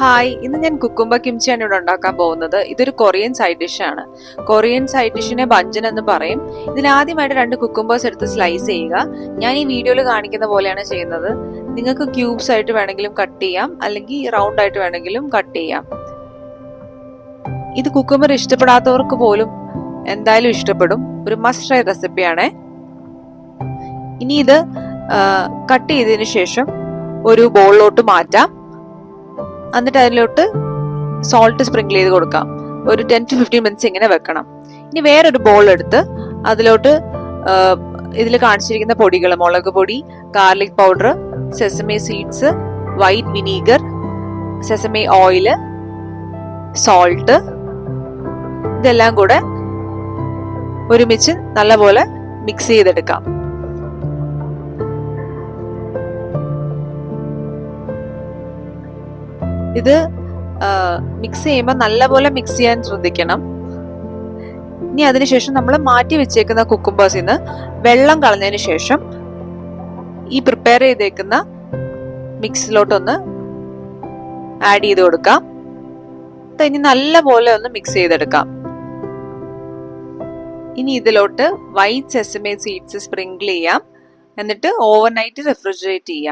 Hi, ഇന്ന് ഞാൻ cucumber കിംച്ചിയാണ് ഇവിടെ ഉണ്ടാക്കാൻ പോകുന്നത്. ഇതൊരു കൊറിയൻ സൈഡ് ഡിഷ് ആണ്. കൊറിയൻ സൈഡ് ഡിഷിനെ ബഞ്ചൻ എന്ന് പറയും. ഇതിൽ ആദ്യമായിട്ട് 2 കുക്കുംബേഴ്സ് എടുത്ത് സ്ലൈസ് ചെയ്യുക. ഞാൻ ഈ വീഡിയോയിൽ കാണിക്കുന്ന പോലെയാണ് ചെയ്യുന്നത്. നിങ്ങൾക്ക് ക്യൂബ്സ് ആയിട്ട് വേണമെങ്കിലും കട്ട് ചെയ്യാം, അല്ലെങ്കിൽ റൗണ്ട് ആയിട്ട് വേണമെങ്കിലും കട്ട് ചെയ്യാം. ഇത് കുക്കുംബർ ഇഷ്ടപ്പെടാത്തവർക്ക് പോലും എന്തായാലും ഇഷ്ടപ്പെടും. ഒരു മസ്റ്റ് ട്രൈ റെസിപ്പിയാണേ. ഇനി ഇത് കട്ട് ചെയ്തതിനു ശേഷം ഒരു ബൗളിലോട്ട് മാറ്റാം. എന്നിട്ട് അതിലോട്ട് സോൾട്ട് സ്പ്രിങ്കിൾ ചെയ്ത് കൊടുക്കാം. ഒരു 10 to 15 മിനിറ്റ്സ് ഇങ്ങനെ വെക്കണം. ഇനി വേറൊരു ബോൾ എടുത്ത് അതിലോട്ട് ഇതിൽ കാണിച്ചിരിക്കുന്ന പൊടികൾ, മുളക് പൊടി, garlic powder, sesame seeds, white vinegar, sesame oil, salt, ഇതെല്ലാം കൂടെ ഒരുമിച്ച് നല്ലപോലെ മിക്സ് ചെയ്തെടുക്കാം. ഇത് മിക്സ് ചെയ്യുമ്പോൾ നല്ലപോലെ മിക്സ് ചെയ്യാൻ ശ്രദ്ധിക്കണം. ഇനി അതിനുശേഷം നമ്മൾ മാറ്റി വെച്ചേക്കുന്ന കുക്കുംബേഴ്സിൽ നിന്ന് വെള്ളം കളഞ്ഞതിന് ശേഷം ഈ പ്രിപ്പയർ ചെയ്തേക്കുന്ന മിക്സിലോട്ടൊന്ന് ആഡ് ചെയ്ത് കൊടുക്കാം. ഇനി നല്ലപോലെ ഒന്ന് മിക്സ് ചെയ്തെടുക്കാം. ഇനി ഇതിലോട്ട് വൈറ്റ് സെസമി സീഡ്സ് സ്പ്രിങ്കിൾ ചെയ്യാം. എന്നിട്ട് ഓവർനൈറ്റ് റെഫ്രിജറേറ്റ് ചെയ്യാം.